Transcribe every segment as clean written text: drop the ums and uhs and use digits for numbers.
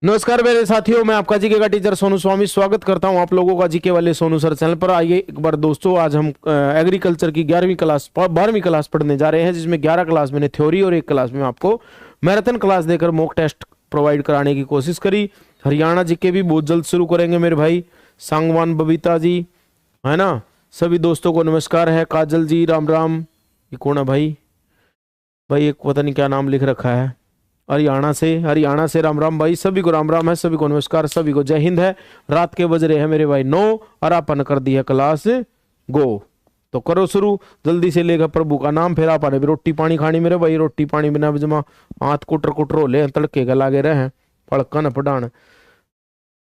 नमस्कार मेरे साथियों, मैं आपका जीके का टीचर सोनू स्वामी स्वागत करता हूं आप लोगों का जीके वाले सोनू सर चैनल पर। आइए एक बार दोस्तों, आज हम एग्रीकल्चर की 12वीं क्लास पढ़ने जा रहे हैं, जिसमें 11 क्लास मैंने थ्योरी और एक क्लास में आपको मैराथन क्लास देकर मॉक टेस्ट प्रोवाइड कराने की कोशिश करी। हरियाणा जीके भी बहुत जल्द शुरू करेंगे मेरे भाई सांगवान बबीता जी, है ना। सभी दोस्तों को नमस्कार है। काजल जी राम राम। ये कौन है भाई? भाई एक पता नहीं क्या नाम लिख रखा है। हरियाणा से राम राम भाई। सभी को राम राम है, सभी को नमस्कार, सभी को जय हिंद है। रात के बज रहे हैं मेरे भाई 9 और अपन कर दी है क्लास गो। तो करो शुरू जल्दी से, लेकर प्रभु का नाम। फिर आपने भी रोटी पानी खानी मेरे भाई। रोटी पानी बिना जमा हाथ कुटर कुटर हो ले, तड़के का लागे रहे पड़कन पढ़ान।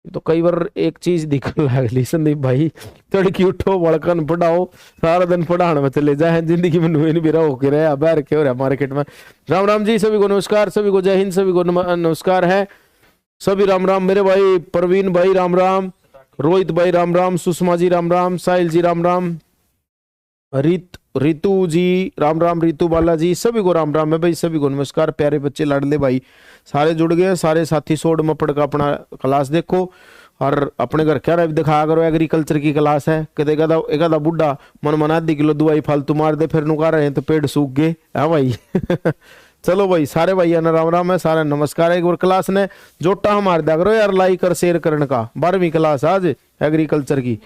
तो कई बार एक चीज दिखने लगली संदीप भाई, तड़की उठो वड़कन पढ़ाओ, सारा दिन पढ़ाने में चले जाए। जिंदगी में नुए नहीं होके रहे बैर के हो रहा मार्केट में। राम राम जी, सभी को नमस्कार, सभी को जय हिंद, सभी को नमस्कार है। सभी राम राम मेरे भाई। प्रवीण भाई राम राम, रोहित भाई राम राम, सुषमा जी राम राम, साहिल जी राम राम, रितु जी राम राम, रितु बाला जी, सभी को राम राम है भाई। सभी को नमस्कार। प्यारे बच्चे लाडले भाई सारे जुड़ गए। सारे साथी सोड मपड़ का अपना क्लास देखो और अपने घर क्या दिखाया करो। एग्रीकल्चर की क्लास है। कहते एक आधा बुढ़ा मन आधी किलो दवाई फालतू मार दे, फिर नुका रहे हैं तो पेड़ सूख गए है भाई। चलो भाई, सारे भैया ना राम राम है, सारे नमस्कार है। एक बार क्लास ने जोटा हमार दिया करो यार, लाइक और शेयर करने का। 12वीं क्लास आज एग्रीकल्चर की,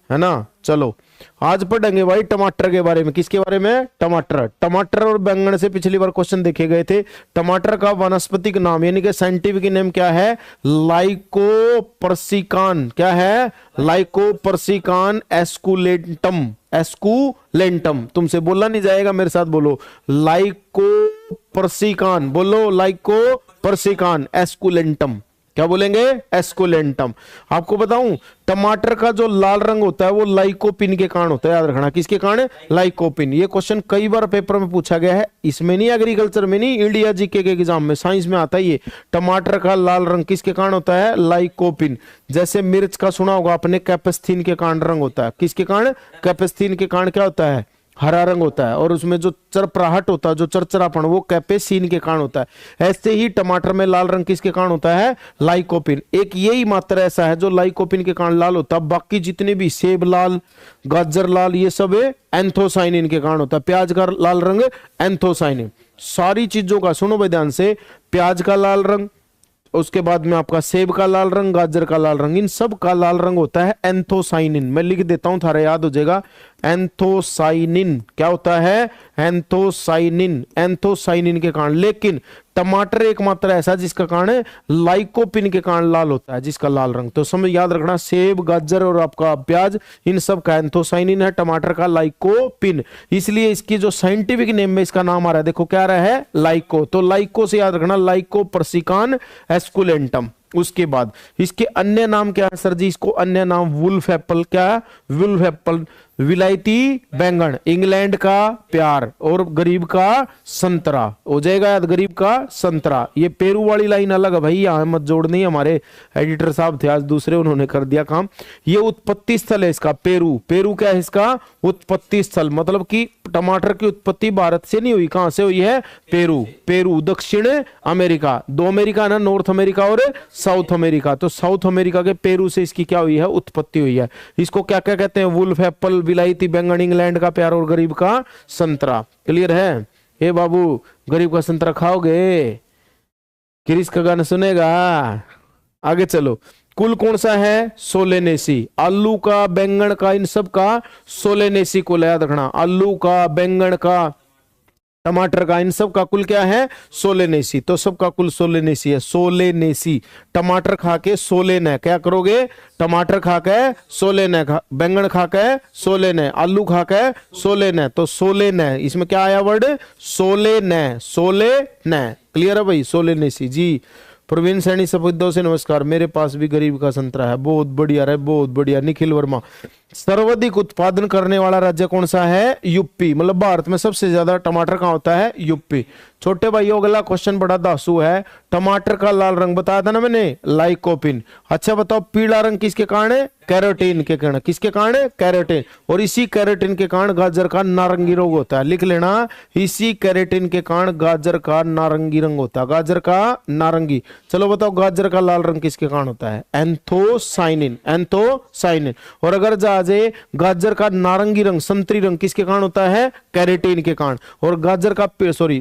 है ना। चलो आज पढ़ेंगे भाई टमाटर के बारे में। किसके बारे में? टमाटर और बैंगन से पिछली बार क्वेश्चन देखे गए थे। टमाटर का वानस्पतिक नाम यानी कि साइंटिफिक नेम क्या है? लाइकोपर्सिकान। क्या है? लाइकोपर्सिकान एस्कुलेंटम। तुमसे बोलना नहीं जाएगा, मेरे साथ बोलो लाइकोपर्सिकान। बोलो लाइकोपर्सिकान एस्कुलेंटम। क्या बोलेंगे? एस्कुलेंटम। आपको बताऊं, टमाटर का जो लाल रंग होता है वो लाइकोपिन के कारण होता है। याद रखना, किसके कारण? लाइकोपिन। ये क्वेश्चन कई बार पेपर में पूछा गया है। इसमें नहीं, एग्रीकल्चर में नहीं, इंडिया जीके के एग्जाम में, साइंस में आता है ये। टमाटर का लाल रंग किसके कारण होता है? लाइकोपिन। जैसे मिर्च का सुना होगा आपने, कैपेसिन के कारण रंग होता है। किसके कारण? कैपेसिन के कारण क्या होता है? हरा रंग होता है। और उसमें जो चरपराहट होता है, जो चरचरापन, वो कैपेसिन के कारण होता है। ऐसे ही टमाटर में लाल रंग किसके कारण होता है? लाइकोपिन। एक यही मात्र ऐसा है जो लाइकोपिन के कारण लाल होता है। बाकी जितने भी सेब लाल, गाजर लाल, ये सब एंथोसाइनिन के कारण होता है। प्याज का लाल रंग एंथोसाइनिन। सारी चीजों का सुनो भाई ध्यान से। प्याज का लाल रंग, उसके बाद में आपका सेब का लाल रंग, गाजर का लाल रंग, इन सब का लाल रंग होता है एंथोसाइनिन। मैं लिख देता हूं, थारा याद हो जाएगा। एंथोसाइनिन क्या होता है? एंथोसाइनिन के कारण। लेकिन टमाटर एकमात्र ऐसा जिसका कारण लाइकोपिन के कारण लाल होता है, जिसका लाल रंग। तो समझ याद रखना, सेब, गाजर और आपका प्याज, इन सब का एंथोसाइनिन है, टमाटर का लाइकोपिन। इसलिए इसकी जो साइंटिफिक नेम में इसका नाम आ रहा है, देखो क्या आ रहा है? लाइको। तो लाइको से याद रखना, लाइकोपर्सिकान एस्कुलेंटम। उसके बाद इसके अन्य नाम क्या है सर जी? इसको अन्य नाम वुल्फ एप्पल। क्या? वुल्फ एप्पल, विलायती बैंगन, इंग्लैंड का प्यार और गरीब का संतरा। हो जाएगा याद, गरीब का संतरा। ये पेरू वाली लाइन अलग है भाई, यहां मत जोड़नी। हमारे एडिटर साहब थे आज दूसरे, उन्होंने कर दिया काम। ये उत्पत्ति स्थल है इसका, पेरू। पेरू क्या है इसका? उत्पत्ति स्थल। मतलब कि टमाटर की उत्पत्ति भारत से नहीं हुई, कहां से हुई है? पेरू दक्षिण अमेरिका। 2 अमेरिका ना, नॉर्थ अमेरिका और साउथ अमेरिका। तो साउथ अमेरिका के पेरू से इसकी क्या हुई है? उत्पत्ति हुई है। इसको क्या क्या कहते हैं? वुल्फ एप्पल, विलायती बैंगन, इंग्लैंड का प्यार और गरीब का संतरा। क्लियर है? ए बाबू, गरीब का संतरा खाओगे? क्रिस का गाना सुनेगा? आगे चलो। कुल कौन सा है? सोलेनेसी। आलू का, बैंगन का, इन सब का सोलेनेसी कुल। याद रखना, आलू का, बैंगन का, टमाटर का, इन सब का कुल क्या है? सोलेनेसी। तो सबका कुल सोलेनेसी है। सोलेनेसी। टमाटर खा के सोलेने, क्या करोगे? टमाटर खा के सोलेने, बैंगन खा के सोलेने, आलू खा के सोलेने। तो सोलेने, इसमें क्या आया वर्ड? सोलेने। क्लियर है भाई? सोलेनेसी जी। प्रवीण सैनी सफेदों से नमस्कार। मेरे पास भी गरीब का संतरा है। बहुत बढ़िया रे, बहुत बढ़िया। निखिल वर्मा, सर्वाधिक उत्पादन करने वाला राज्य कौन सा है? यूपी। मतलब भारत में सबसे ज्यादा टमाटर कहां होता है? यूपी। छोटे भाइयों अगला क्वेश्चन बड़ा दासू है। टमाटर का लाल रंग बताया था ना मैंने, लाइकोपिन। अच्छा बताओ पीला रंग किसके कारण है? कैरोटीन के कारण। किसके कारण है? कैरोटीन। और इसी कैरोटीन के कारण गाजर का नारंगी रोग होता है। लिख लेना, इसी कैरोटीन के कारण गाजर का नारंगी रंग होता है। गाजर का नारंगी। चलो बताओ गाजर का लाल रंग किसके कारण होता है? एंथोसाइनिन। एंथोसाइनिन। और अगर जाजे गाजर का नारंगी रंग, संतरी रंग किसके कारण होता है? कैरोटीन के कारण। और गाजर का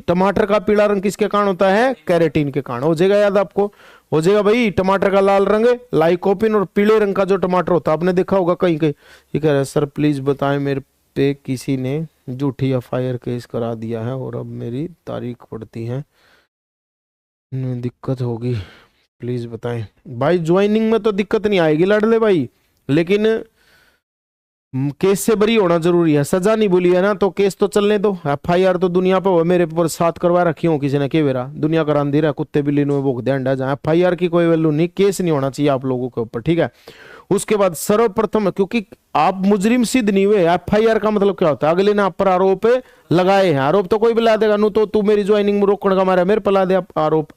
टमाटर का पीला रंग किसके कारण होता है? कैरोटीन के कारण। हो जाएगा याद आपको? हो जाएगा भाई। टमाटर का लाल रंग लाइकोपिन और पीले रंग का जो टमाटर होता है आपने देखा होगा कहीं कहीं। ये कह रहा है सर प्लीज बताएं मेरे पे किसी ने झूठी एफआईआर केस करा दिया है और अब मेरी तारीख पड़ती है, दिक्कत होगी, प्लीज बताएं। भाई ज्वाइनिंग में तो दिक्कत नहीं आएगी लाडले भाई, लेकिन केस से बरी होना जरूरी है। सजा नहीं बोली है ना तो केस तो चलने दो। एफआईआर तो दुनिया पे हो, मेरे पर 7 करवा रखी हो किसी ने, के बेरा दुनिया करा दे रहा, कुत्ते बिल्ली ने भोग दिया अंडा। जहां एफआईआर की कोई वैल्यू नहीं, केस नहीं होना चाहिए आप लोगों के ऊपर, ठीक है। उसके बाद सर्वप्रथम, क्योंकि आप मुजरिम सिद्ध नहीं हुए, एफआईआर का मतलब क्या होता है? अगले ने आप पर आरोप लगाए हैं। आरोप तो कोई भी ला देगा, नु तो तू मेरी ज्वाइनिंग में रोकने का मारा मेरे पर ला दे आरोप,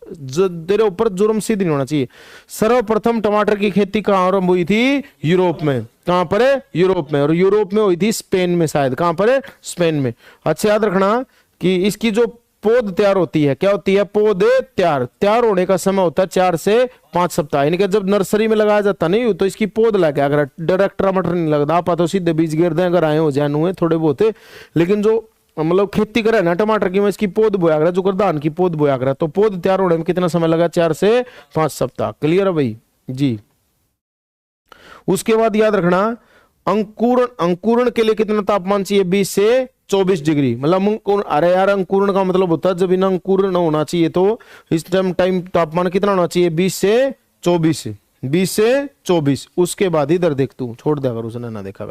तेरे ऊपर जुर्म सिद्ध नहीं होना चाहिए। सर्वप्रथम टमाटर की खेती कहां आरंभ हुई थी? यूरोप में। कहां पर है? यूरोप में। और यूरोप में हुई थी स्पेन में शायद। कहां पर है? स्पेन में। अच्छा याद रखना कि इसकी जो पौध तैयार होती है, क्या होती है? पौध तैयार होने का समय होता है 4 से 5 सप्ताह। यानी कि जब नर्सरी में लगाया जाता नहीं तो इसकी पौध लगे, अगर डायरेक्ट टमाटर नहीं लगता आप तो सीधे बीज गिर दें, अगर आए हो जान हुए थोड़े बहुत। लेकिन जो मतलब खेती करे ना टमाटर की, में इसकी पौध बोया करा, जो कर धान की पौध बोया करा, तो पौध तैयार होने में कितना समय लगा? 4 से 5 सप्ताह। क्लियर है भाई जी। उसके बाद याद रखना अंकुरण के लिए कितना तापमान चाहिए? 20 से 24 डिग्री। मतलब अरे यार अंकुरण का मतलब होता है जब इन्हें अंकुरण होना चाहिए तो इस टाइम तापमान कितना होना चाहिए? 20 से 24। 20 से 24। उसके बाद इधर देख, तू छोड़ दे अगर उसने ना देखा।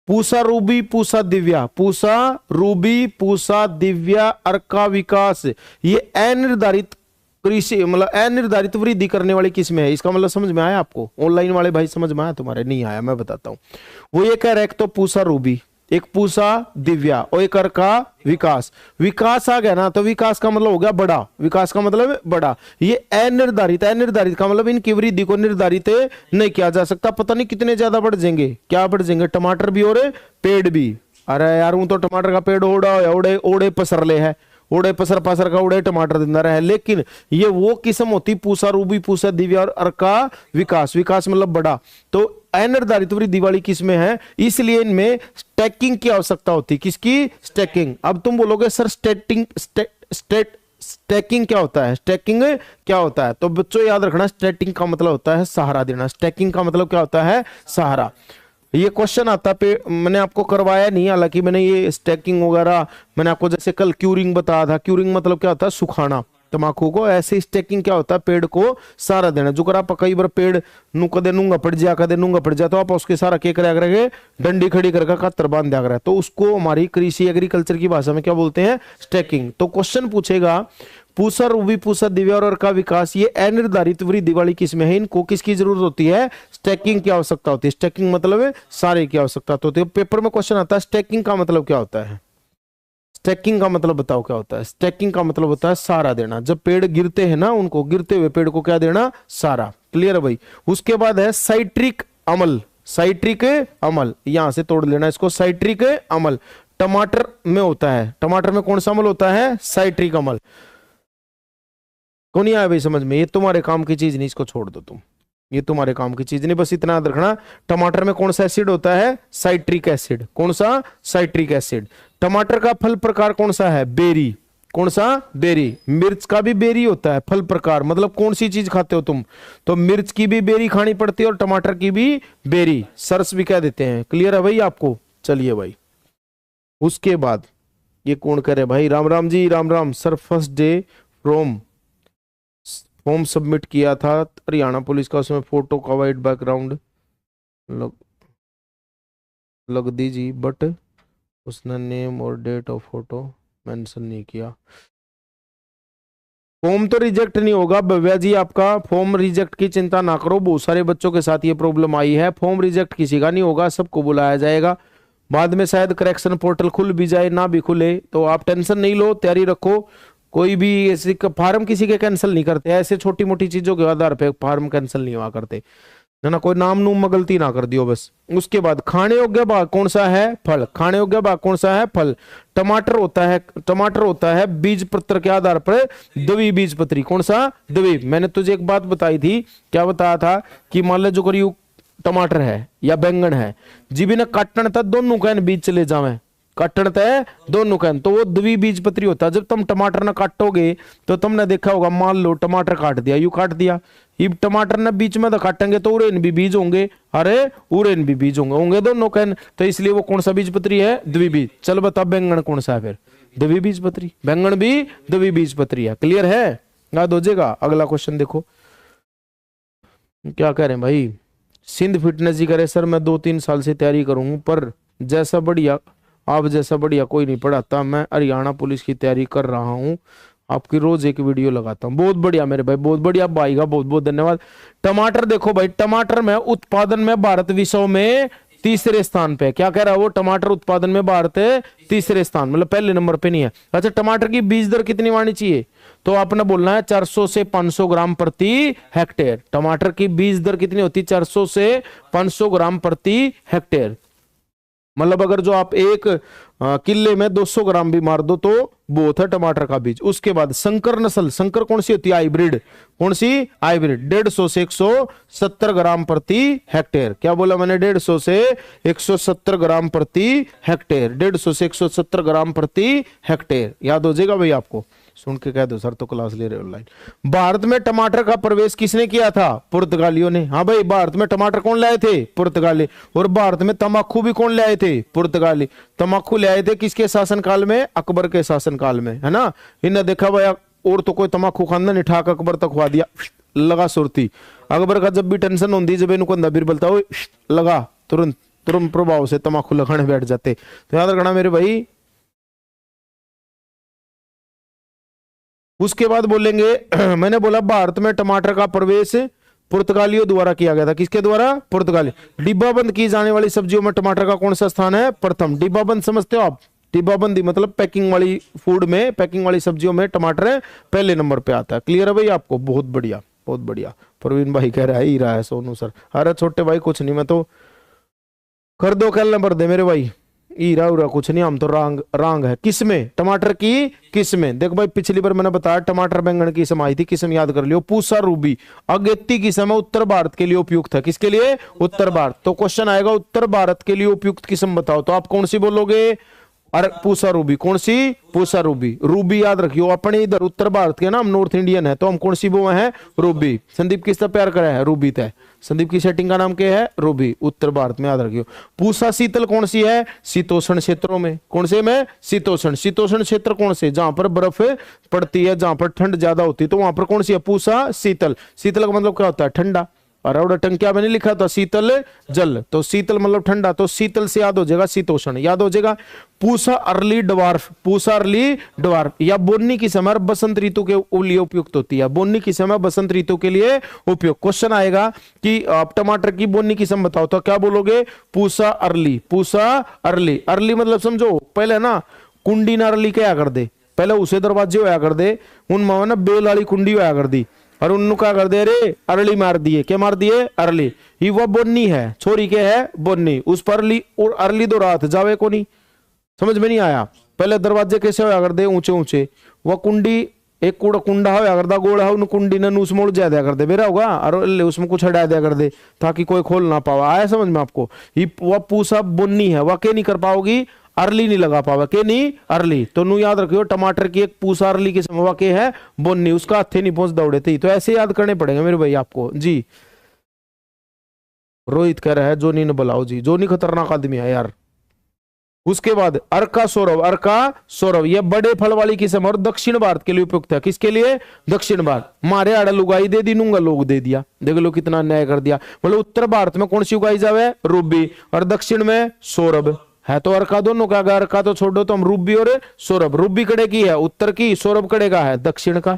पूसा रूबी पूसा दिव्या, पूसा रूबी पूसा दिव्या अर्का विकास, ये अनिर्धारित कृषि मतलब अनिर्धारित वृद्धि करने वाली किस्में है। इसका मतलब समझ में आया आपको? ऑनलाइन वाले भाई समझ में आया? तुम्हारे नहीं आया, मैं बताता हूं। वो ये कह रहा है एक तो पूसा रूबी, एक पूसा दिव्या और एक अर्का विकास। विकास आ गया ना तो विकास का मतलब हो गया बड़ा। विकास का मतलब बड़ा। ये अनिर्धारित, अनिर्धारित का मतलब इनकी वृद्धि को निर्धारित नहीं किया जा सकता। पता नहीं कितने ज्यादा बढ़ जाएंगे। क्या बढ़ जाएंगे? टमाटर भी और पेड़ भी। अरे यार वो तो टमाटर का पेड़ ओड़े ओड़े पसरले है, ओड़े पसर पसर का ओड़े टमाटर दिन रहा है। लेकिन ये वो किस्म होती पूसा रूबी पूसा दिव्या और अर्का विकास। विकास मतलब बड़ा। तो अनिर्धारित वृद्धि वाली किस्में हैं, इसलिए इनमें स्टैकिंग की आवश्यकता होती। किसकी? स्टैकिंग। अब तुम बोलोगे सर स्टैकिंग क्या होता है? स्टैकिंग क्या होता है? तो बच्चों याद रखना स्टैकिंग का मतलब होता है सहारा देना। स्टैकिंग का मतलब क्या होता है? सहारा। ये क्वेश्चन आता पे मैंने आपको करवाया नहीं, हालांकि मैंने ये स्टैकिंग वगैरह मैंने आपको जैसे कल क्यूरिंग बताया था। क्यूरिंग मतलब क्या होता है? सुखाना तमाकू को। ऐसे स्टैकिंग क्या होता है? पेड़ को सहारा देना। जो कर आप कई बार पेड़ नु कदे नूंगा पड़ जा कदे नूंगा पड़ जा तो आप उसके सारा के करेंगे डंडी खड़ी करके कतर बांध दिया करा, तो उसको हमारी कृषि एग्रीकल्चर की भाषा में क्या बोलते हैं? स्टैकिंग। तो क्वेश्चन पूछेगा पूसा रूबी पूसा दिव्या और अर्का विकास ये अनिर्धारित वृद्धि वाली किस्में हैं, इनको किसकी जरूरत होती है? स्टैकिंग की आवश्यकता होती है। स्टैकिंग मतलब सारे की आवश्यकता होती है। पेपर में क्वेश्चन आता है स्टैकिंग का मतलब क्या होता है? स्टैकिंग का मतलब बताओ क्या होता है? स्टैकिंग का मतलब होता है सहारा देना। जब पेड़ गिरते हैं ना उनको, गिरते हुए पेड़ को क्या देना? सहारा। क्लियर है भाई? उसके बाद है साइट्रिक अम्ल। साइट्रिक अम्ल यहां से तोड़ लेना इसको। साइट्रिक अम्ल टमाटर में होता है। टमाटर में कौन सा अम्ल होता है? साइट्रिक अम्ल। को नहीं आया भाई समझ में? ये तुम्हारे काम की चीज नहीं, इसको छोड़ दो तुम, ये तुम्हारे काम की चीज नहीं। बस इतना याद रखना टमाटर में कौन सा एसिड होता है? Citric acid. कौन सा? Citric acid. टमाटर का फल प्रकार कौन सा है? बेरी। कौन सा? बेरी। मिर्च का भी बेरी होता है फल प्रकार। मतलब कौन सी चीज खाते हो तुम? तो मिर्च की भी बेरी खानी पड़ती है और टमाटर की भी बेरी, सरस भी कह देते हैं। क्लियर है भाई आपको? चलिए भाई उसके बाद ये कौन करे भाई? Ram Ram ji, Ram Ram sir. First day form submit किया था हरियाणा पुलिस का, उसमें फोटो का वाइट बैकग्राउंड लग दीजिए, बट उसने नेम और डेट ऑफ फोटो मेंशन नहीं किया। फॉर्म तो रिजेक्ट नहीं होगा भव्या जी, आपका फॉर्म रिजेक्ट की चिंता ना करो। बहुत सारे बच्चों के साथ ये प्रॉब्लम आई है। फॉर्म रिजेक्ट किसी का नहीं होगा, सबको बुलाया जाएगा। बाद में शायद करेक्शन पोर्टल खुल भी जाए ना भी खुले, तो आप टेंशन नहीं लो, तैयारी रखो। कोई भी ऐसे फार्म किसी के कैंसिल नहीं करते, ऐसे छोटी मोटी चीजों के आधार पे फार्म कैंसिल नहीं हुआ करते, है ना। कोई नाम नूम में गलती ना कर दियो बस। उसके बाद खाने योग्य भाग कौन सा है? फल। खाने योग्य भाग कौन सा है? फल। टमाटर होता है बीज पत्र के आधार पर द्विबीजपत्री। कौन सा? द्वि। मैंने तुझे एक बात बताई थी, क्या बताया था कि मान लो जो करियो टमाटर है या बैंगन है, जीबी ने काटन था दोनों का बीज चले जावे, काटन तय दोनों का, तो वो द्विबीजपत्री होता है। जब तुम टमाटर ना काटोगे तो तुमने देखा होगा, मान लो टमाटर काट दिया, यू काट दिया, ये टमाटर ना बीच में तो काटेंगे तो उरेन भी बीज होंगे, अरे उरेन भी बीज होंगे दोनों कैन, तो इसलिए वो कौन सा बीजपत्री है? द्विबीज। चल बता बैंगन कौन सा है फिर? द्विबीजपत्री। बैंगन भी द्विबीजपत्री है। क्लियर है? याद हो जाएगा। अगला क्वेश्चन देखो क्या कह रहे हैं भाई। सिंध फिटनेस जी करे सर मैं 2-3 साल से तैयारी करूं पर जैसा बढ़िया आप जैसा बढ़िया कोई नहीं पढ़ाता, मैं हरियाणा पुलिस की तैयारी कर रहा हूं, आपकी रोज एक वीडियो लगाता हूं। बहुत बढ़िया मेरे भाई, बहुत बढ़िया भाई का बहुत बहुत धन्यवाद। टमाटर देखो भाई, टमाटर में उत्पादन में भारत विश्व में तीसरे स्थान पे। क्या कह रहा है वो? टमाटर उत्पादन में भारत तीसरे स्थान, मतलब पहले नंबर पे नहीं है। अच्छा टमाटर की बीज दर कितनी होनी चाहिए? तो आपने बोलना है 400 से 500 ग्राम प्रति हेक्टेयर। टमाटर की बीज दर कितनी होती है? 400 से 500 ग्राम प्रति हेक्टेयर। मतलब अगर जो आप एक किले में 200 ग्राम भी मार दो तो बहुत है टमाटर का बीज। उसके बाद संकर नस्ल, संकर कौन सी होती है? हाइब्रिड। कौन सी? हाइब्रिड। 150 से 170 ग्राम प्रति हेक्टेयर। क्या बोला मैंने? 150 से 170 ग्राम प्रति हेक्टेयर। 150 से 170 ग्राम प्रति हेक्टेयर। याद हो जाएगा भाई आपको, सुन के कह दो सर तो क्लास ले रहे ऑनलाइन। भारत में टमाटर का प्रवेश किसने किया था? पुर्तगालियों ने। हाँ भाई, भारत में टमाटर कौन लाए थे? पुर्तगाली। और भारत में तंबाकू भी कौन लाए थे? पुर्तगाली। तंबाकू ले आए थे किसके शासनकाल में? अकबर के शासनकाल में, है ना। इन्हें देखा भाई और तो कोई तंबाकू खाना नहीं, ठाक अकबर तक खुआ दिया, लगा सुरती। अकबर का जब भी टेंशन होती जब इनको अंदर बोलता हो लगा, तुरंत तुरंत प्रभाव से तंबाकू लगाने बैठ जाते। तो याद रखना मेरे भाई। उसके बाद बोलेंगे मैंने बोला भारत में टमाटर का प्रवेश पुर्तगालियों द्वारा किया गया था। किसके द्वारा? पुर्तगाली। डिब्बाबंद की जाने वाली सब्जियों में टमाटर का कौन सा स्थान है? प्रथम। डिब्बाबंद समझते हो आप? डिब्बाबंदी मतलब पैकिंग वाली फूड में, पैकिंग वाली सब्जियों में टमाटर पहले नंबर पे आता है। क्लियर है भाई आपको? बहुत बढ़िया बहुत बढ़िया। प्रवीण भाई कह रहा है ही रहा है सोनू सर। अरे छोटे भाई कुछ नहीं, मैं तो कर दो कल नंबर दे मेरे भाई। ईरा उरा कुछ नहीं, हम तो रांग है। किस्में टमाटर की किस्में देख भाई, पिछली बार मैंने बताया टमाटर बैंगन की किस्म आई थी, किस्म याद कर लियो। पूसा रूबी अगेती किस्म है, उत्तर भारत के लिए उपयुक्त है। किसके लिए? उत्तर भारत। तो क्वेश्चन आएगा उत्तर भारत के लिए उपयुक्त किस्म बताओ, तो आप कौन सी बोलोगे? और पूसा रूबी। कौन सी? पूसा रूबी। रूबी याद रखियो, अपने इधर उत्तर भारत के ना, हम नॉर्थ इंडियन है तो हम कौन सी वो है? रूबी। संदीप किससे प्यार करा है? रूबी तय। संदीप की सेटिंग का नाम क्या है? रूबी। उत्तर भारत में याद रखियो। पूसा शीतल कौन सी है? शीतोष्ण क्षेत्रों में। कौन से में? शीतोष्ण। शीतोष्ण क्षेत्र कौन से? जहां पर बर्फ पड़ती है, जहां पर ठंड ज्यादा होती है, तो वहां पर कौन सी है? पूसा शीतल। शीतल का मतलब क्या होता है? ठंडा। और टंकिया में नहीं लिखा था शीतल जल, तो शीतल मतलब ठंडा, तो शीतल से याद हो जाएगा शीतोष्ण, याद हो जाएगा। Pusa early dwarf. Pusa early dwarf या बोन्नी की समय बसंत ऋतु के लिए उपयुक्त होती है। बोन्नी की समय बसंत ऋतु के लिए उपयुक्त। क्वेश्चन आएगा कि आप टमाटर की बोन्नी की समय बताओ, तो क्या बोलोगे? Pusa early. Pusa early. Early मतलब समझो, पहले ना कुंडी ना अर्ली क्या कर दे, पहले उसे दरवाजे होया कर दे, उनमें ना बेल वाली कुंडी होया कर दी, और उन्नु क्या कर दे रे? अरली मार दिए। क्या मार दिए? अरली। ये वो बोन्नी है, छोरी के है बोन्नी, उस पर अरली और अरली दो रात जावे को नहीं। समझ में नहीं आया? पहले दरवाजे कैसे होया कर दे? ऊंचे ऊंचे। वह कुंडी एक कूड़ा कुंडा होया कर दा, गोड़ा है, उन कुंडी ने नूस मोड़ जा दिया कर दे, बेरा होगा, और उसमें कुछ हटा दिया कर दे ताकि कोई खोल ना पावा। आया समझ में आपको? ये वह पूसा बोन्नी है, वह के नहीं कर पाओगी, अर्ली नहीं लगा पावा, के नहीं? अर्ली। तो नू याद रखियो, टमाटर की एक पूसा अर्ली के समवा के है बोन्नी, उसका हथे नहीं पहुंच दौड़े थे, तो ऐसे याद करने पड़ेंगे मेरे भाई आपको जी। रोहित कह रहा है जोनी ने बुलाओ जी, जोनी खतरनाक आदमी है यार। उसके बाद अर्का सौरभ। अर्का सौरभ ये बड़े फल वाली किस्म और दक्षिण भारत के लिए उपयुक्त है। किसके लिए? दक्षिण भारत। मारे आड़ा उगाई दे दी, नूंगा लोग दे दिया, देख लो कितना न्याय कर दिया। मतलब उत्तर भारत में कौन सी उगाई जावे? रूबी, और दक्षिण में सौरभ है। तो अर्का दोनों का, अगर अर्का तो छोड़ दो तो हम रूबी और सौरभ। रूबी कड़े की है उत्तर की, सौरभ कड़े का है दक्षिण का।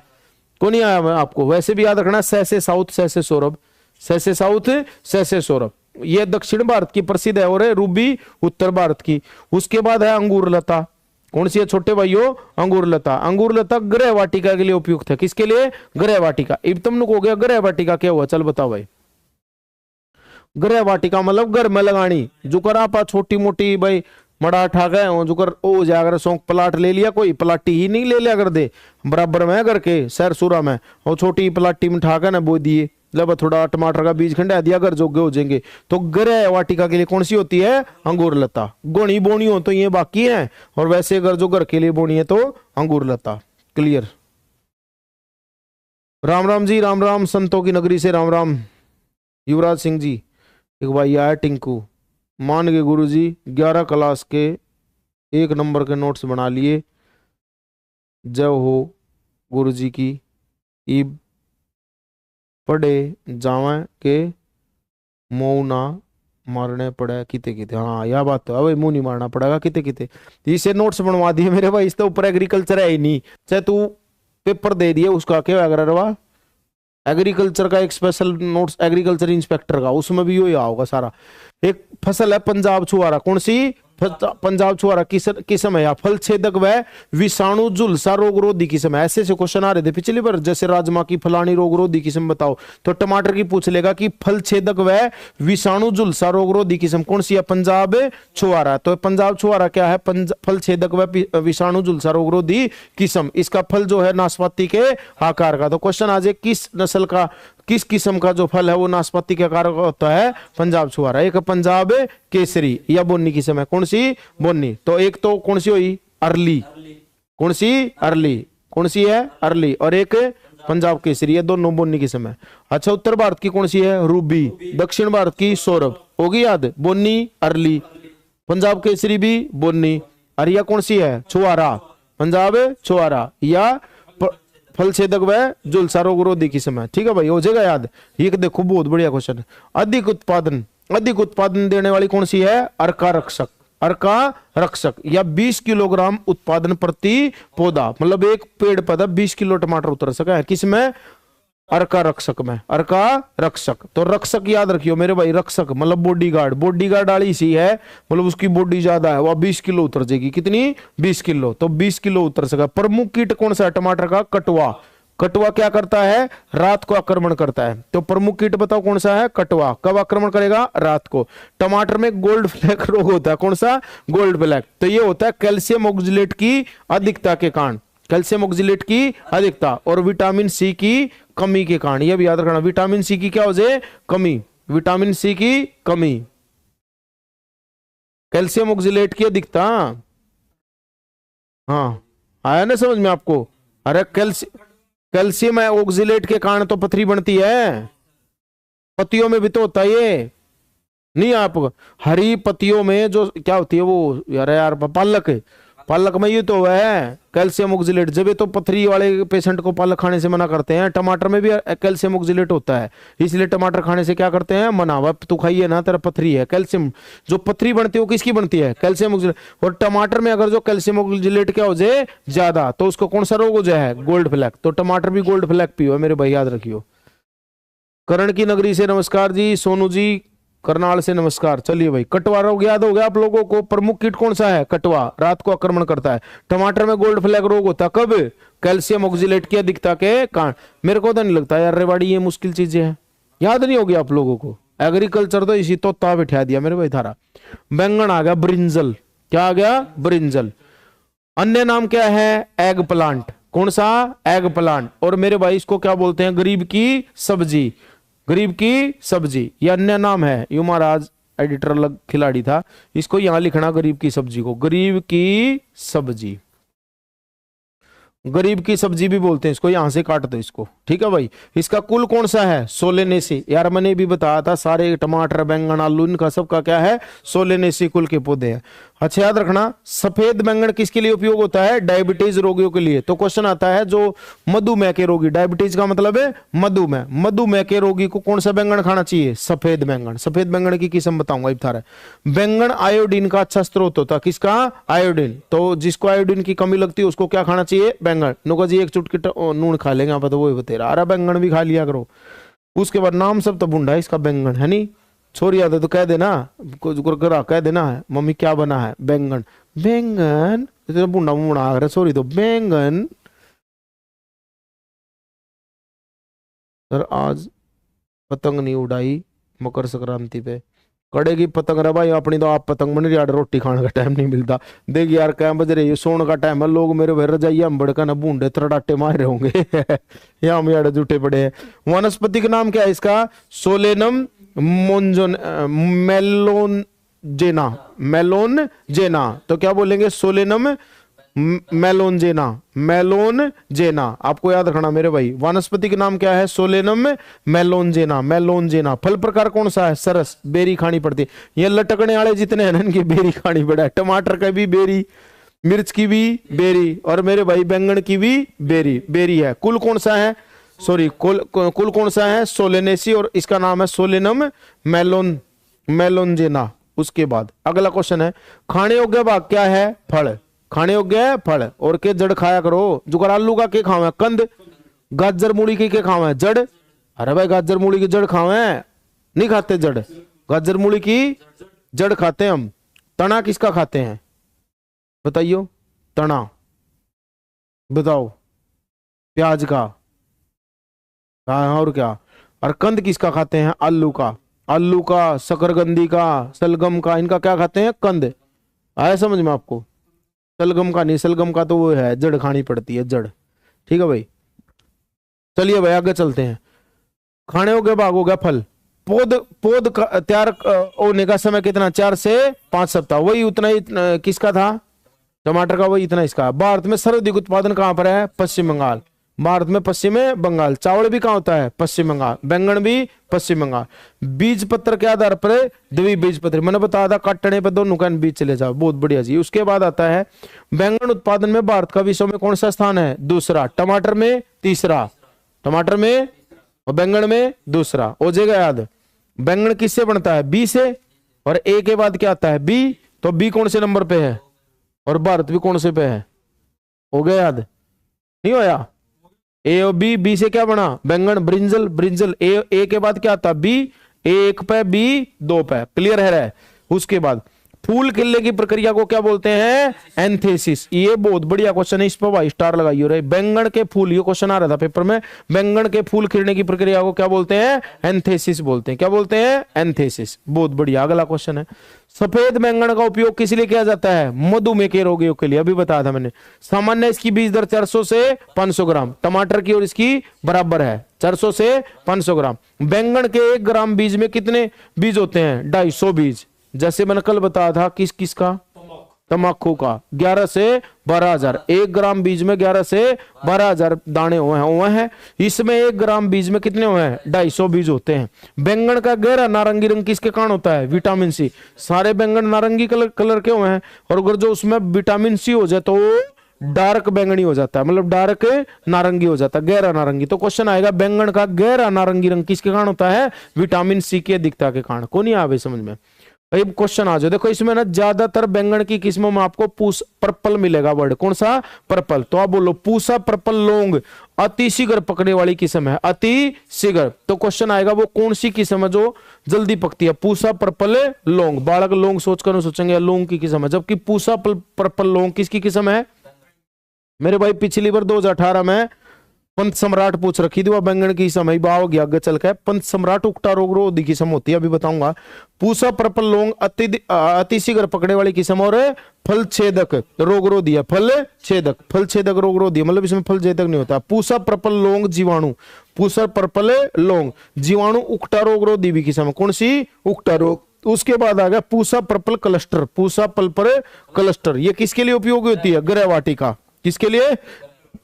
को नहीं आया मैं आपको? वैसे भी याद रखना, सह से साउथ, सह से सौरभ, सह से साउथ, सह से सौरभ। ये दक्षिण भारत की प्रसिद्ध है और रूबी उत्तर भारत की। उसके बाद है अंगूर लता। कौन सी है छोटे भाइयों? अंगूर लता। अंगूर लता गृह वाटिका के लिए उपयुक्त है। किसके लिए? गृह वाटिका। अब तुमने हो गया गृह वाटिका क्या हुआ, चल बताओ भाई। गृह वाटिका मतलब घर में लगानी, जो कर आपा छोटी मोटी भाई मड़ा ठा गए जो कर ओ जाकर सौंक प्लाट ले लिया, कोई प्लाटी ही नहीं ले लिया कर दे बराबर में घर के सैर सुरा में, और छोटी प्लाटी में ठा कर ना बो दिए, जब थोड़ा टमाटर का बीज खंडा दिया अगर जोगे हो जाएंगे। तो गृह वाटिका के लिए कौन सी होती है? अंगूर लता। गोनी बोनी हो तो ये बाकी है, और वैसे अगर जो घर के लिए बोनी है तो अंगूर लता। क्लियर? राम राम जी, राम राम, संतों की नगरी से राम राम। युवराज सिंह जी, एक भाई आया टिंकू, मान गए गुरु जी 11 क्लास के 1 नंबर के नोट्स बना लिए, जय हो गुरु जी की, ईब पढ़े जावे के मुंह ना मारने पड़े किते किते। हाँ यह बात तो है भाई, मुंह नहीं मारना पड़ेगा किते किते। इसे नोट्स बनवा दिए मेरे भाई, इसके ऊपर एग्रीकल्चर है ही नहीं, चाहे तू पेपर दे दिए उसका क्या अगर एग्रीकल्चर का एक स्पेशल नोट्स एग्रीकल्चर इंस्पेक्टर का, उसमें भी यही होगा सारा। एक फसल है पंजाब छुआरा, कौन सी? पंजाब छुआरा किस्म है या फल छेदक व विषाणु झुलसा रोग रोधी किस्म है। ऐसे से क्वेश्चन आ रहे थे पिछली बार, जैसे राजमा की फलानी रोग रोधी किस्म बताओ, तो टमाटर की पूछ लेगा कि फल छेदक व विषाणु झुलसा रोग रोधी किस्म कौन सी है? पंजाब छुआरा। तो पंजाब छुआरा क्या है? फल छेदक व विषाणु झुलसा रोग रोधी किस्म। इसका फल जो है नाशपाती के आकार का। तो क्वेश्चन आज किस नस्ल का, किस किस्म का जो फल है वो नाशपाती के आकार का होता है? पंजाब छुआरा। एक पंजाब केसरी या बोनी किस्म है, कौन सी? बोनी। तो एक तो कौन सी हुई? अर्ली। कौन सी? अर्ली। कौन सी है? अर्ली। और एक पंजाब केसरी है, दोनों बोनी किस्म है। अच्छा, उत्तर भारत की कौन सी है? रूबी। दक्षिण भारत की सौरभ। होगी याद? बोनी, अर्ली, पंजाब केसरी भी बोनी। अरिया कौन सी है? छुआरा। पंजाब छुआरा या फल छेदक व झुलसा रोग रोधी किस्म है। ठीक है भाई, हो जाएगा याद। ये देखो बहुत बढ़िया क्वेश्चन है। अधिक उत्पादन देने वाली कौन सी है? अर्का रक्षक। अर्का रक्षक या 20 किलोग्राम उत्पादन प्रति पौधा, मतलब एक पेड़ पर 20 किलो टमाटर उतर सका है। किसमें? अर्का रक्षक में। अर्का रक्षक। तो रक्षक याद रखियो मेरे भाई, रक्षक मतलब बॉडीगार्ड। बॉडीगार्ड वाली सी है, मतलब उसकी बॉडी ज्यादा है, वह 20 किलो उतर जाएगी। कितनी? 20 किलो। तो 20 किलो उतर सका। प्रमुख कीट कौन सा है टमाटर का? कटवा। कटवा क्या करता है? रात को आक्रमण करता है। तो प्रमुख कीट बताओ कौन सा है? कटवा। कब आक्रमण करेगा? रात को। टमाटर में गोल्ड फ्लैक रोग होता है, कौन सा? गोल्ड फ्लैक। तो ये होता है कैल्शियम ऑक्सलेट की अधिकता के कारण, कैल्शियम ऑक्सलेट की अधिकता और विटामिन सी की कमी के कारण। यह भी याद रखना, विटामिन सी की क्या हो जाए? कमी। विटामिन सी की कमी, कैल्शियम ऑक्सलेट की अधिकता। हाँ आया ना समझ में आपको? अरे कैल्शियम ऑक्सलेट के कारण तो पथरी बनती है। पत्तियों में भी तो होता है ये, नहीं आप हरी पत्तियों में जो क्या होती है वो यार पालक, पालक में ये तो है कैल्शियम ऑक्सलेट। जब ये तो पथरी वाले पेशेंट को पालक खाने से मना करते हैं। टमाटर में भी कैल्शियम ऑक्सलेट होता है, इसलिए टमाटर खाने से क्या करते हैं? मना। वह तू खाइए ना, तेरा पथरी है। कैल्शियम जो पथरी बनती है वो किसकी बनती है? Calcium oxalate. और टमाटर में अगर जो कैल्शियम ऑक्सलेट क्या हो जाए ज्यादा, तो उसको कौन सा रोग हो जाए? गोल्ड फ्लैक। तो टमाटर भी गोल्ड फ्लैक पियो मेरे भाई, याद रखियो। करण की नगरी से नमस्कार जी। सोनू जी करनाल से नमस्कार। चलिए भाई, कटवा रोग याद हो गया आप लोगों को। प्रमुख कीट कौन सा है? कटवा। रात को आक्रमण करता है। टमाटर में गोल्ड फ्लैग रोग होता है कब? कैल्शियम ऑक्सलेट की अधिकता के कारण। मेरे को तो नहीं लगता यार रेवाड़ी ये मुश्किल चीजें हैं, याद नहीं होगी आप लोगों को। एग्रीकल्चर तो इसी तो ता बिठा दिया मेरे भाई थारा। बैंगन आ गया ब्रिंजल। क्या आ गया? ब्रिंजल। अन्य नाम क्या है? Egg plant. कौन सा? Egg plant. और मेरे भाई इसको क्या बोलते हैं? गरीब की सब्जी। गरीब की सब्जी यह अन्य नाम है। यू महाराज एडिटर अलग खिलाड़ी था, इसको यहां लिखना गरीब की सब्जी को। गरीब की सब्जी, गरीब की सब्जी भी बोलते हैं इसको। यहां से काट दो इसको, ठीक है भाई। इसका कुल कौन सा है? सोलेनेसी। यार मैंने भी बताया था, सारे टमाटर बैंगन आलू इनका सबका क्या है? सोलेनेसी कुल के पौधे हैं। अच्छा याद रखना, सफेद बैंगन किसके लिए उपयोग होता है? डायबिटीज रोगियों के लिए। तो क्वेश्चन आता है जो मधुमेह के रोगी, डायबिटीज का मतलब है मधुमेह, मधुमेह के रोगी को कौन सा बैंगन खाना चाहिए? सफेद बैंगन। सफेद बैंगन की किस्म बताऊंगा इब थारा। बैंगन आयोडीन का अच्छा स्रोत होता है। किसका? आयोडीन। तो जिसको आयोडीन की कमी लगती है उसको क्या खाना चाहिए? बैंगन। नुका जी एक चुटकी नून खा लेंगे आप, तो वो बतेरा। अरे बैंगन भी खा लिया करो। उसके बाद नाम सब तो बुंडा है इसका बैंगन, है नहीं? छोरी आदत तो कह देना, कुछ कह देना है मम्मी क्या बना है? बैंगन। बैंगन इतना भुंडा मुंडा रहा, सॉरी तो बैंगन। सर आज पतंग नहीं उड़ाई मकर संक्रांति पे, कड़े की पतंग रहा भाई अपनी, तो आप पतंग बन रही यार, रोटी खाने का टाइम नहीं मिलता। देख यार क्या बज रही है, सोने का टाइम है, लोग मेरे घर रजाइए हम बड़का ना बूंदे तड़ाटे मार रहे होंगे या हम यार जुटे पड़े हैं। वनस्पति का नाम क्या है इसका? सोलेनम मोन्जोन मेलोनजेना, मेलोनजेना। तो क्या बोलेंगे? सोलेनम मेलोनजेना, मेलोनजेना। आपको याद रखना मेरे भाई, वनस्पति का नाम क्या है? सोलेनम मेलोनजेना, मेलोनजेना। फल प्रकार कौन सा है? सरस, बेरी खानी पड़ती है। ये लटकने वाले जितने हैं ना इनकी बेरी खानी पड़ा है। टमाटर का भी बेरी, मिर्च की भी बेरी, और मेरे भाई बैंगन की भी बेरी, बेरी है। कुल कौन सा है? सॉरी, कुल कौन सा है? सोलेनेसी, और इसका नाम है सोलेनम मेलोनजेना। उसके बाद अगला क्वेश्चन है, खाने योग्य भाग क्या है? फल। खाने योग्य है फल, और के जड़ खाया करो। जुगर आलू का के खावे? कंद। गाजर मूली की के खावे? जड़। अरे भाई गाजर मूली की जड़ खावे? नहीं खाते जड़, गाजर मूली की जड़ खाते हैं हम। तना किसका खाते हैं बताइयो? तना बताओ? प्याज का। हाँ, और क्या? और कंद किसका खाते हैं? आलू का। आलू का, शकरकंदी का, सलगम का, इनका क्या खाते हैं? कंद। आया समझ में आपको? सलगम का नहीं, सलगम का तो वो है जड़ खानी पड़ती है, जड़। ठीक है भाई, चलिए भाई आगे चलते हैं। खाने हो गए, भाग हो गया फल। पौध पौध तैयार होने का समय कितना? 4 से 5 सप्ताह। वही उतना ही किसका था? टमाटर का। वही इतना इसका। भारत में सर्वाधिक उत्पादन कहां पर है? पश्चिम बंगाल। भारत में पश्चिम बंगाल। चावल भी कहां होता है? पश्चिम बंगाल। बैंगन भी पश्चिम बंगाल। बीज पत्र के आधार पर द्विबीज पत्र, मैंने बताया था काटने पर दोनों का बीज चले जाओ, बहुत बढ़िया जी। उसके बाद आता है बैंगन उत्पादन में भारत का विश्व में कौन सा स्थान है? दूसरा। टमाटर में तीसरा, टमाटर में और बैंगन में दूसरा। हो जाएगा याद। बैंगन किससे बनता है? बी से, और ए के बाद क्या आता है? बी। तो बी कौन से नंबर पे है? और भारत भी कौन से पे है? हो गया याद? नहीं होया? ए और बी, बी से क्या बना? बैंगन, ब्रिंजल, ब्रिंजल। ए के बाद क्या आता है? बी। एक पे, बी 2 पे। क्लियर है? उसके बाद फूल खिलने की प्रक्रिया को क्या बोलते हैं? एंथेसिस। ये बहुत बढ़िया क्वेश्चन है, इस पर भाई स्टार लगाइए रे। बैंगन के फूल, ये क्वेश्चन आ रहा था पेपर में। बैंगन के फूल खिलने की प्रक्रिया को क्या बोलते हैं? एंथेसिस बोलते हैं। क्या बोलते हैं? एंथेसिस। बहुत बढ़िया। अगला क्वेश्चन है, सफेद बैंगन का उपयोग किस लिए किया जाता है? मधुमेह के रोगियों के लिए, अभी बताया था मैंने। सामान्य इसकी बीज दर 400 से 500 ग्राम। टमाटर की और इसकी बराबर है, 400 से 500 ग्राम। बैंगन के 1 ग्राम बीज में कितने बीज होते हैं? 250 बीज। जैसे मैंने कल बताया था किस किस का? तम्बाकू का। 11 से 12,000। 1 ग्राम बीज में 11 से 12,000 दाने हुए हैं। इसमें 1 ग्राम बीज में कितने हुए हैं? 250 बीज होते हैं। बैंगन का गहरा नारंगी रंग किसके कारण होता है? Vitamin C. सारे बैंगन नारंगी कलर के हुए हैं, और अगर जो उसमें विटामिन सी हो जाए तो डार्क बैंगनी हो जाता है, मतलब डार्क नारंगी हो जाता है, गहरा नारंगी। तो क्वेश्चन आएगा बैंगन का गहरा नारंगी रंग किसके कारण होता है? विटामिन सी की अधिकता के कारण। को नहीं आवे समझ में? अब क्वेश्चन आ जाओ। देखो इसमें ना ज्यादातर बैंगन की किस्मों में आपको पर्पल मिलेगा वर्ड। कौन सा? पर्पल। तो आप बोलो पूसा पर्पल लौंग अति शीघ्र पकने वाली किस्म है, अति शीघ्र। तो क्वेश्चन आएगा वो कौन सी किस्म है जो जल्दी पकती है? पूसा पर्पल लौंग। बालक लौंग सोचकर सोचेंगे लौंग की किस्म है, जबकि पूसा पर्पल लौंग किसकी किस्म है मेरे भाई? पिछली बार 2018 में पंत सम्राट पूछ रखी थी, वह बैंगन की समय बाव गया आगे चल के। पंत सम्राट उकटा रोग रोधी किस्म होती है, अभी बताऊंगा। पूसा पर्पल लौंग अति शीघ्र पकड़ने वाली किस्म, और फल छेदक रोग रोधी है। फल छेदक, फल छेदक रोग रोधी है, मतलब इसमें फल छेदक नहीं होता। पूसा पर्पल लौंग जीवाणु, पूसा पर्पल लौंग जीवाणु उकटा रोग रोधी भी किस्म है। कौन सी? उकटा रोग। उसके बाद आ गया Pusa purple cluster, Pusa purple cluster. ये किसके लिए उपयोगी होती है? गृह वाटिका। किसके लिए?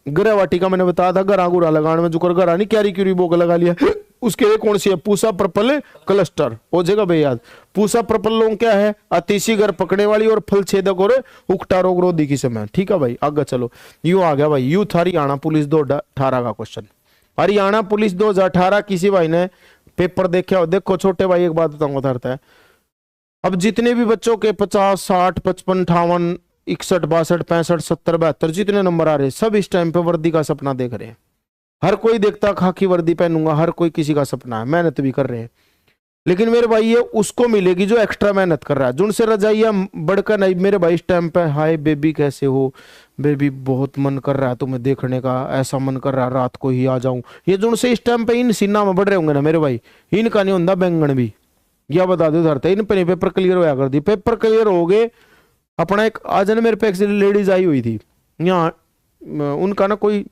गृह वाटिका। मैंने बताया था गरा गुरा लगाने में, जो कर गरा नहीं क्यारी क्यूरी बोक लगा लिया, उसके लिए कौन सी है? Pusa purple cluster. हो जाएगा भाई याद। पूसा पर्पल लौंग क्या है? अतिशीघ्र पकड़ने वाली और फल छेदक और उकटा रोग रोधी किस्म है। ठीक है भाई, आगे चलो। यू आ गया भाई यूथ हरियाणा पुलिस 2018 का क्वेश्चन। हरियाणा पुलिस 2018 किसी भाई ने पेपर देखा हो? देखो छोटे भाई एक बात बताऊंगा है, अब जितने भी बच्चों के 50, 60, 55, 58, 61, 62, 65, 70, 72 जितने नंबर आ रहे हैं, सब इस टाइम पे वर्दी का सपना देख रहे हैं। हर कोई देखता खाकी वर्दी पहनूंगा, हर कोई किसी का सपना है, मेहनत भी कर रहे हैं। लेकिन मेरे भाई ये उसको मिलेगी जो एक्स्ट्रा मेहनत कर रहा है, जिनसे रजाइया बढ़कर नहीं। मेरे भाई इस टाइम पे हाय बेबी कैसे हो, बेबी बहुत मन कर रहा है तुम्हें देखने का, ऐसा मन कर रहा है रात को ही आ जाऊं, ये जिनसे इस टाइम पे इन सीना में बढ़ रहे होंगे ना मेरे भाई, इनका नहीं होता बैंगन भी। या बता दो धरते इन पे नहीं, पेपर क्लियर होया कर दी, पेपर क्लियर हो गए अपना। एक आज ना मेरे पे एक लेडीज आई हुई थी यहाँ, उनका ना कोई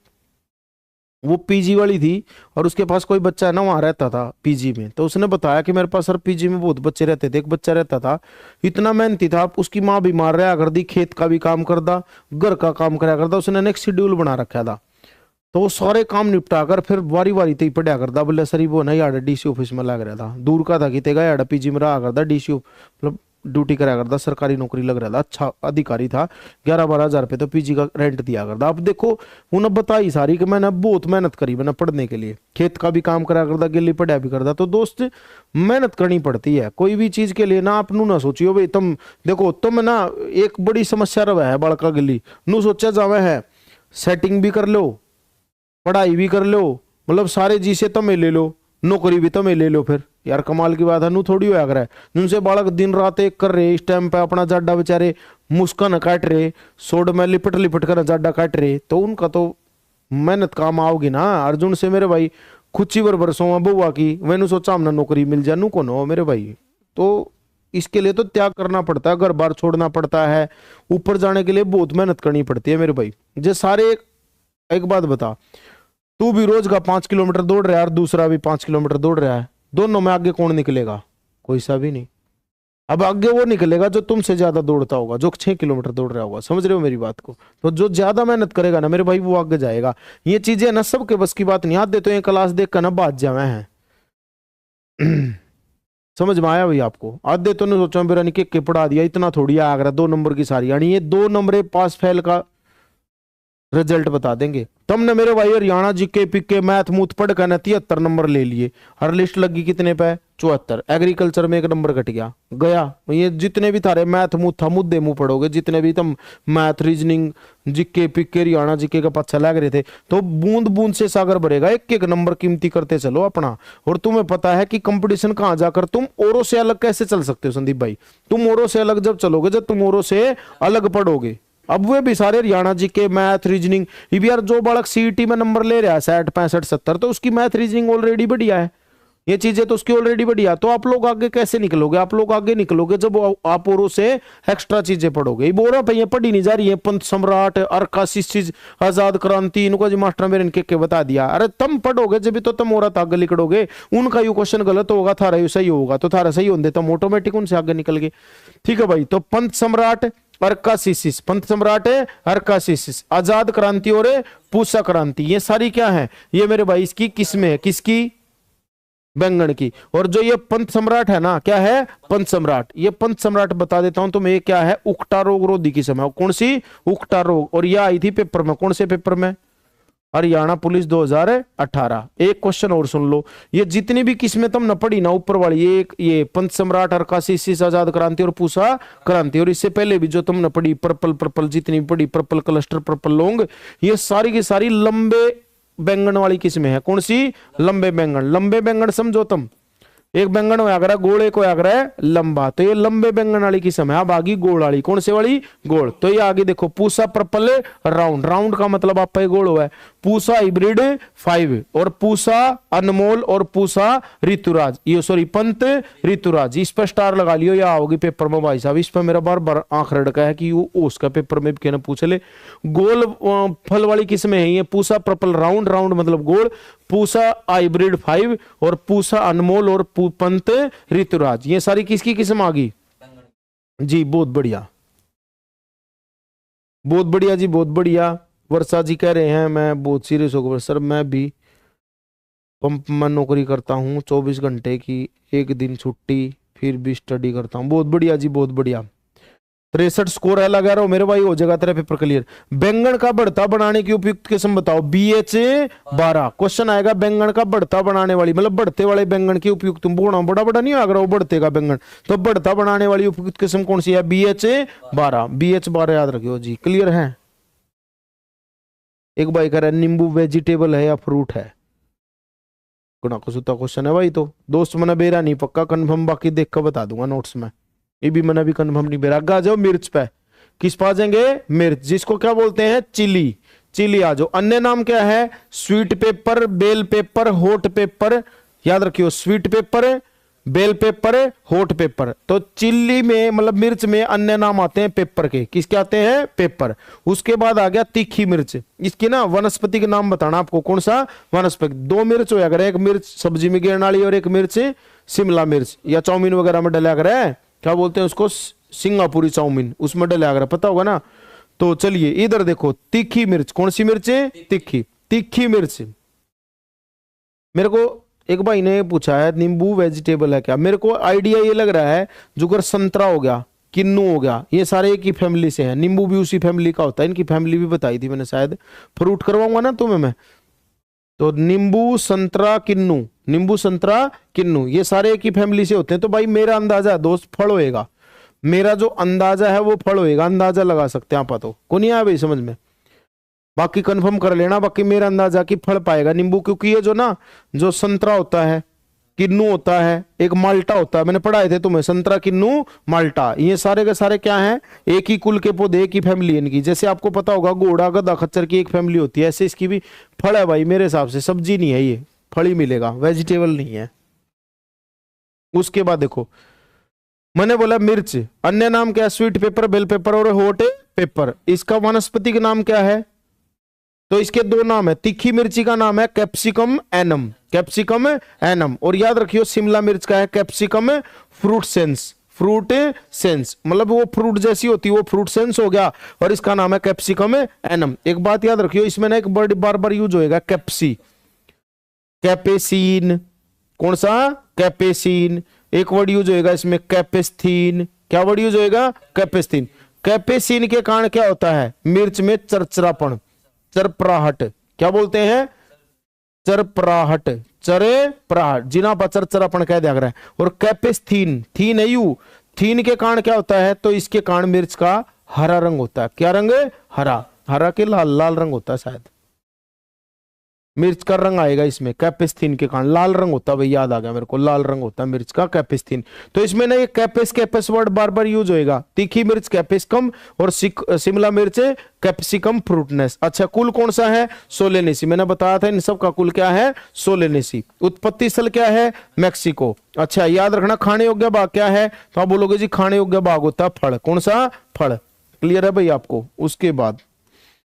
वो पीजी वाली थी, और उसके पास कोई बच्चा ना वहां रहता था पीजी में, तो उसने बताया कि मेरे पास सर पीजी में बहुत बच्चे रहते थे, एक बच्चा रहता था इतना मेहनती था, उसकी माँ बीमार रहा करती, खेत का भी काम करता, घर का काम कराया करता, उसने एक शेड्यूल बना रखा था, तो वो सारे काम निपटा कर फिर वारी वारी ते पढ़ा करता। बोले सर वो ना यार डीसी ऑफिस में लग रहा था, दूर का था कि तेगा यार पीजी में रहा करता, डीसी मतलब ड्यूटी करा करता, सरकारी नौकरी लग रहा था, अच्छा अधिकारी था, 11-12 हज़ार रुपये तो पीजी का रेंट दिया करता। अब देखो उन्हें बताई सारी कि मैंने बहुत मेहनत करी, मैंने पढ़ने के लिए, खेत का भी काम करा करता, गिल्ली पढ़ा भी करता। तो दोस्त मेहनत करनी पड़ती है कोई भी चीज के लिए ना, आप नू ना सोचियो भाई तुम देखो तुम ना, एक बड़ी समस्या रहा है बालका गिल्ली नू सोचा जावे है, सेटिंग भी कर लो, पढ़ाई भी कर लो, मतलब सारे जी से तमे ले लो, नौकरी भी तमे ले लो, फिर यार कमाल की बात है। नू थोड़ी होया करे जिनसे बालक दिन रात एक कर रहे, इस टाइम पे अपना जाडा बेचारे मुस्कान काट रहे, सोड में लिपट लिपट कर जाडा काट रहे, तो उनका तो मेहनत काम आओगी ना। अर्जुन से मेरे भाई खुची बरसों में बुआ की मैंने सोचा हमने नौकरी मिल जाए, नू कौन हो मेरे भाई। तो इसके लिए तो त्याग करना पड़ता है, घर बार छोड़ना पड़ता है, ऊपर जाने के लिए बहुत मेहनत करनी पड़ती है मेरे भाई। जे सारे एक बात बता, तू भी रोज का 5 किलोमीटर दौड़ रहा है और दूसरा भी 5 किलोमीटर दौड़ रहा है, दोनों में आगे कौन निकलेगा? कोई सा भी नहीं। अब आगे वो निकलेगा जो तुमसे ज्यादा दौड़ता होगा, जो 6 किलोमीटर दौड़ रहा होगा, समझ रहे हो मेरी बात को? तो जो ज्यादा मेहनत करेगा ना मेरे भाई वो आगे जाएगा। ये चीजें ना सबके बस की बात नहीं, याद दे तो ये क्लास देख कर ना बात जावे हैं समझ में आया भाई आपको? आधे तो नहीं सोचा मेरा निके के पढ़ा दिया, इतना थोड़ी आया 2 नंबर की सारी, यानी ये 2 नंबर पास फेल का रिजल्ट बता देंगे। तुमने मेरे भाई हरियाणा जीके पीके मैथ मूथ पढ़ कर 73 नंबर ले लिए, हर लिस्ट लगी कितने पे? 74। एग्रीकल्चर में 1 नंबर कट गया। ये जितने भी थारे मैथ मूथ था मुद्दे मुंह पढ़ोगे, जितने भी तुम मैथ रीजनिंग जीके पीके हरियाणा जीके का पच्छा लग रहे थे, तो बूंद बूंद से सागर भरेगा, एक एक नंबर कीमती करते चलो अपना। और तुम्हें पता है कि कंपटीशन कहां जाकर तुम औरों से अलग कैसे चल सकते हो संदीप भाई? तुम औरों से अलग जब चलोगे जब तुम औरों से अलग पढ़ोगे। अब वे भी सारे हरियाणा जी के मैथ रीजनिंग, यार जो बालक सीईटी में नंबर ले रहा है 60 65 70, तो उसकी मैथ रीजनिंग ऑलरेडी बढ़िया है, ये चीजें तो उसकी ऑलरेडी बढ़िया। तो आप लोग आगे कैसे निकलोगे? आप लोग आगे निकलोगे जब आप औरों से एक्स्ट्रा चीजें पढ़ोगे। बोरा पे पढ़ी नहीं जा रही है, पंथ सम्राट अरकासिस चीज आजाद क्रांति, इनको जी मास्टर मेरे इनके के बता दिया। अरे तुम पढ़ोगे जब तो तुम और आगे निकलोगे, उनका यू क्वेश्चन गलत होगा, थारा यू सही होगा, तो थारा सही होने तुम ऑटोमेटिक उनसे आगे निकल गए। ठीक है भाई, तो पंथ सम्राट अर्कासिस, पंथ सम्राट है अर्कासिस, आजाद क्रांति और पूसा क्रांति, ये सारी क्या है? ये मेरे भाई इसकी किस्में है, किसकी? बैंगन की। और जो ये पंथ सम्राट है ना, क्या है? पंथ सम्राट। ये पंथ सम्राट बता देता हूं तुम्हें, क्या है? उकटा रोग रोधी की समय। कौन सी? उकटा रोग। और ये आई थी पेपर में, कौन से पेपर में? हरियाणा पुलिस 2018। एक क्वेश्चन और सुन लो, ये जितनी भी किस्में तुम न पढ़ी ना ऊपर वाली, ये पंथ सम्राट अरकासिस आजाद क्रांति और पूसा क्रांति, और इससे पहले भी जो तुम न पढ़ी पर्पल पर्पल जितनी भी पढ़ी, पर्पल क्लस्टर पर्पल लॉन्ग, ये सारी की सारी लंबे बैंगन वाली किस्में है। कौन सी? लंबे बैंगन। लंबे बैंगन समझो तुम, एक बैंगन होया करा गोल, एक होया करा लंबा, तो ये लंबे बैंगन वाली किस्म है। अब आगे गोल वाली, कौन से वाली? गोल। तो ये आगे देखो, पूसा पर्पल राउंड, राउंड का मतलब आपका गोल हुआ है। पूसा हाइब्रिड 5 और पूसा अनमोल और पूसा ऋतुराज, ये सॉरी पंत ऋतुराज, इस पर स्टार लगा लियो, या आओगी पेपर में भाई साहब। इस पर मेरा बार बार आंख रड़का है कि वो उसका पेपर में कहना पूछ ले। गोल फल वाली किस्में है ये, पूसा पर्पल राउंड, राउंड मतलब गोल, पूसा हाइब्रिड 5 और पूसा अनमोल और पंत ऋतुराज, ये सारी किसकी किस्म आ गई जी? बहुत बढ़िया, बहुत बढ़िया जी, बहुत बढ़िया। वर्षा जी कह रहे हैं मैं बहुत सीरियस होकर सर, मैं भी पंप में नौकरी करता हूँ 24 घंटे की, एक दिन छुट्टी, फिर भी स्टडी करता हूँ। बहुत बढ़िया जी, बहुत बढ़िया। 63 स्कोर है लगा रहा हूं मेरे भाई, हो जाएगा तेरा पेपर क्लियर। बैंगन का बढ़ता बनाने की उपयुक्त किस्म बताओ। BH12 क्वेश्चन आएगा, बैंगन का बढ़ता बनाने वाली, मतलब बढ़ते वाले बैंगन की उपयुक्त, बोना बड़ा बड़ा नहीं आएगा वो बढ़ते का बैंगन, तो बढ़ता बनाने वाली उपयुक्त किस्म कौन सी है? BH12। BH12 याद रखियो जी, क्लियर है? एक भाई कह रहा है नींबू वेजिटेबल है या फ्रूट है? गुणा को सूता क्वेश्चन है भाई। तो दोस्त मैंने बेरा नहीं पक्का कन्फर्म, बाकी देख कर बता दूंगा नोट्स में। ये भी मैंने भी कन्फर्म नहीं बेरा। आगे आ जाओ मिर्च पे। किस पा जाएंगे? मिर्च, जिसको क्या बोलते हैं? चिली। चिली आ जाओ। अन्य नाम क्या है? Sweet pepper, bell pepper, hot pepper. याद रखियो, sweet pepper, bell pepper, hot pepper. तो चिल्ली में मतलब मिर्च में अन्य नाम आते हैं पेपर के। किसके आते हैं? पेपर। उसके बाद आ गया तीखी मिर्च। इसकी ना वनस्पति के नाम बताना आपको। कौन सा वनस्पति? दो मिर्च होया करे, एक मिर्च सब्जी में गिरने वाली और एक मिर्च शिमला मिर्च या चाउमीन वगैरह में डला करे। क्या बोलते हैं उसको? सिंगापुरी चाउमीन, उसमें डला करे, पता होगा ना। तो चलिए इधर देखो, तीखी मिर्च। कौन सी मिर्च? तीखी। तीखी मिर्च। मेरे को एक भाई ने पूछा है नींबू वेजिटेबल है क्या? मेरे को आइडिया ये लग रहा है जो अगर संतरा हो गया, किन्नू हो गया, ये सारे एक ही फैमिली से हैं। नींबू भी उसी फैमिली का होता है। इनकी फैमिली भी बताई थी मैंने, शायद फ्रूट करवाऊंगा ना तुम्हें मैं। तो नींबू, संतरा, किन्नू, नींबू, संतरा, किन्नू, ये सारे एक ही फैमिली से होते हैं। तो भाई मेरा अंदाजा दोस्त फल होएगा। मेरा जो अंदाजा है वो फल होएगा। अंदाजा लगा सकते हैं आप। तो को नहीं आया भाई समझ में? बाकी कंफर्म कर लेना। बाकी मेरा अंदाजा कि फल पाएगा नींबू, क्योंकि ये जो ना, जो संतरा होता है, किन्नू होता है, एक माल्टा होता है, मैंने पढ़ाए थे तुम्हें, संतरा, किन्नू, माल्टा, ये सारे के सारे क्या हैं? एक ही कुल के पौधे, एक ही फैमिली इनकी। जैसे आपको पता होगा घोड़ा, गधा, खच्चर की एक फैमिली होती है, ऐसे इसकी भी फल है भाई। मेरे हिसाब से सब्जी नहीं है ये, फल ही मिलेगा, वेजिटेबल नहीं है। उसके बाद देखो, मैंने बोला मिर्च, अन्य नाम क्या? स्वीट पेपर, बेल पेपर और हॉट पेपर। इसका वनस्पति का नाम क्या है? तो इसके दो नाम है। तीखी मिर्ची का नाम है कैप्सिकम एनम, कैप्सिकम एनम। और याद रखियो शिमला मिर्च का है कैप्सिकम फ्रूटसेंस, फ्रूट सेंस, मतलब वो फ्रूट जैसी होती है, वो फ्रूट सेंस हो गया। और इसका नाम है कैप्सिकम एनम। एक बात याद रखियो, इसमें ना एक वर्ड बार बार यूज होएगा, कैप्सी, कैपेसिन। कौन सा? कैपेसिन। एक वर्ड यूज होएगा इसमें कैपेस्थीन। क्या वर्ड यूज होएगा? कैपेस्थीन। कैपेसिन के कारण क्या होता है? मिर्च में चरचरापन, चरपराहट। क्या बोलते हैं? चरपराहट, चरपराहट, जिना पर चरचरापन कह दिया है। और कैपेस्थीन, थीन है यू, थीन के कारण क्या होता है? तो इसके कारण मिर्च का हरा रंग होता है। क्या रंग? हरा। हरा के लाल, लाल रंग होता है शायद। मिर्च का रंग आएगा इसमें कैपेस्थीन के कारण, लाल रंग होता है भाई, याद आ गया मेरे को, लाल रंग होता है मिर्च का, कैपेस्थीन। तो इसमें ना ये कैपेस, कैपेस वर्ड बार बार यूज होएगा। तीखी मिर्च कैपेसिकम और शिमला मिर्च कैप्सिकम फ्रूटनेस। अच्छा, कुल कौन सा है? सोलेनेसी। मैंने बताया था इन सब का कुल क्या है? सोलेनेसी। उत्पत्ति स्थल क्या है? मैक्सिको। अच्छा, याद रखना खाने योग्य भाग क्या है? तो आप बोलोगे जी खाने योग्य भाग होता है फल। कौन सा? फल। क्लियर है भाई आपको?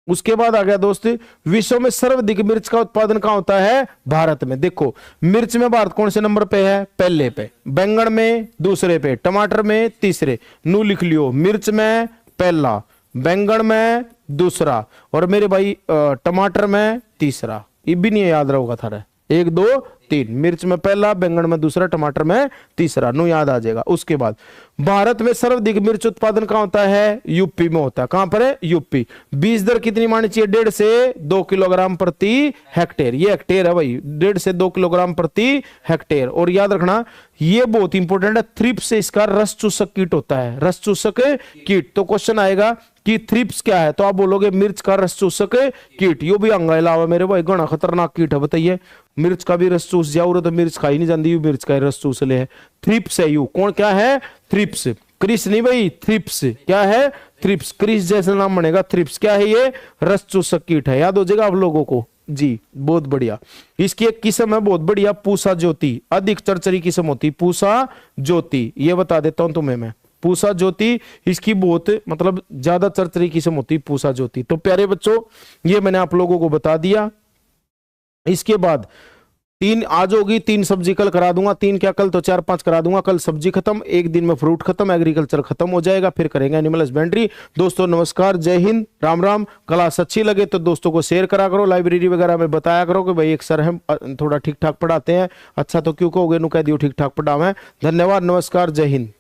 उसके बाद आ गया दोस्त, विश्व में सर्वाधिक मिर्च का उत्पादन कहां होता है? भारत में। देखो मिर्च में भारत कौन से नंबर पे है? पहले पे। बैंगन में दूसरे पे, टमाटर में तीसरे। नू लिख लियो, मिर्च में पहला, बैंगन में दूसरा, और मेरे भाई टमाटर में तीसरा। ये भी नहीं याद रहोगा थारा, 1 2 3। मिर्च में पहला, बैंगन में दूसरा, टमाटर में तीसरा। नो याद आ जाएगा। उसके बाद भारत में सर्वाधिक मिर्च उत्पादन कहां होता है? यूपी में होता है। कहां पर है? यूपी। बीज दर कितनी मानी चाहिए? 1.5 से 2 किलोग्राम प्रति हेक्टेयर। ये हेक्टेयर है भाई, 1.5 से 2 किलोग्राम प्रति हेक्टेयर। और याद रखना ये बहुत इंपॉर्टेंट है, थ्रिप्स से इसका रस चूसक कीट होता है, रस चूसक कीट। तो क्वेश्चन आएगा कि थ्रिप्स क्या है? तो आप बोलोगे मिर्च का रस चूसक कीट। यो भी अंगा अलावा मेरे भाई घना खतरनाक कीट है, बताइए। मिर्च का भी रस चूस जाओ तो मिर्च खाई नहीं जाती, मिर्च का रस चूस ले है। थ्रिप्स है यू। कौन? क्या है? थ्रिप्स। क्रिस नहीं भाई, थ्रिप्स। क्या है? थ्रिप्स। क्रिस जैसा नाम बनेगा, थ्रिप्स। क्या है ये? रस चूसक कीट है। याद हो जाएगा आप लोगों को जी, बहुत बढ़िया। इसकी एक किस्म है बहुत बढ़िया, पूसा ज्योति। अधिक चरचरी किस्म होती पूसा ज्योति, ये बता देता हूं तुम्हें मैं। पूसा ज्योति इसकी बहुत मतलब ज्यादा चरचरी किस्म होती पूसा ज्योति। तो प्यारे बच्चों, ये मैंने आप लोगों को बता दिया। इसके बाद 3 आज होगी, 3 सब्जी कल करा दूंगा। 3 क्या कल तो 4 5 करा दूंगा। कल सब्जी खत्म, एक दिन में फ्रूट खत्म, एग्रीकल्चर खत्म हो जाएगा, फिर करेंगे एनिमल हस्बेंड्री। दोस्तों नमस्कार, जय हिंद, राम राम। क्लास अच्छी लगे तो दोस्तों को शेयर करा करो, लाइब्रेरी वगैरह में बताया करो कि भाई एक सर हम थोड़ा ठीक ठाक पढ़ाते हैं। अच्छा तो क्यों कहोगे, नु कह दियो ठीक ठाक पढ़ावे। धन्यवाद, नमस्कार, जय हिंद।